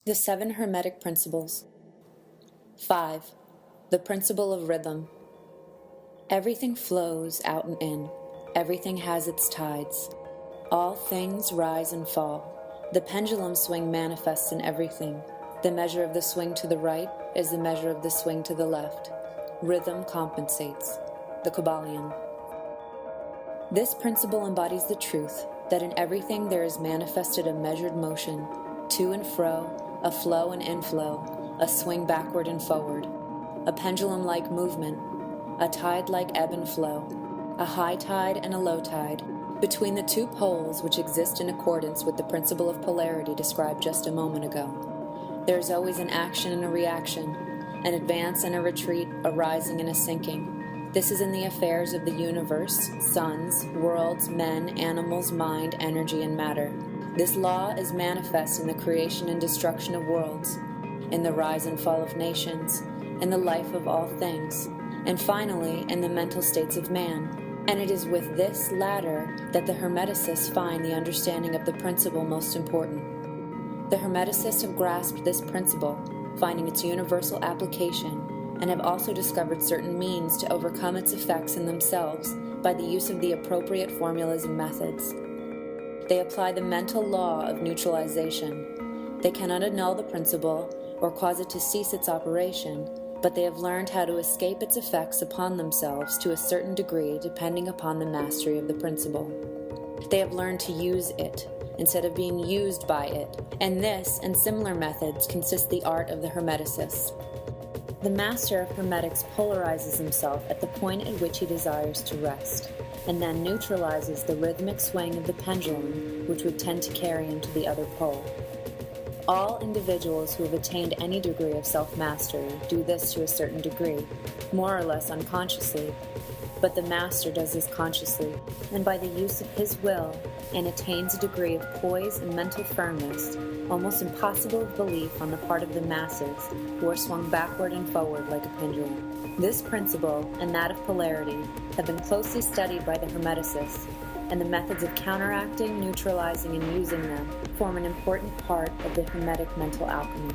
The 7 Hermetic Principles. 5. The Principle of Rhythm. Everything flows out and in. Everything has its tides. All things rise and fall. The pendulum swing manifests in everything. The measure of the swing to the right is the measure of the swing to the left. Rhythm compensates. The Kybalion. This principle embodies the truth that in everything there is manifested a measured motion, to and fro, a flow and inflow, a swing backward and forward, a pendulum-like movement, a tide-like ebb and flow, a high tide and a low tide, between the two poles which exist in accordance with the principle of polarity described just a moment ago. There is always an action and a reaction, an advance and a retreat, a rising and a sinking. This is in the affairs of the universe, suns, worlds, men, animals, mind, energy, and matter. This law is manifest in the creation and destruction of worlds, in the rise and fall of nations, in the life of all things, and finally in the mental states of man. And it is with this latter that the Hermeticists find the understanding of the principle most important. The Hermeticists have grasped this principle, finding its universal application, and have also discovered certain means to overcome its effects in themselves by the use of the appropriate formulas and methods. They apply the mental law of neutralization. They cannot annul the principle or cause it to cease its operation, but they have learned how to escape its effects upon themselves to a certain degree depending upon the mastery of the principle. They have learned to use it instead of being used by it, and this and similar methods consist the art of the Hermeticists. The Master of Hermetics polarizes himself at the point at which he desires to rest, and then neutralizes the rhythmic swing of the pendulum which would tend to carry him to the other pole. All individuals who have attained any degree of self-mastery do this to a certain degree, more or less unconsciously, but the Master does this consciously, and by the use of his will, and attains a degree of poise and mental firmness, almost impossible of belief on the part of the masses, who are swung backward and forward like a pendulum. This principle, and that of polarity, have been closely studied by the Hermeticists, and the methods of counteracting, neutralizing, and using them form an important part of the Hermetic Mental Alchemy.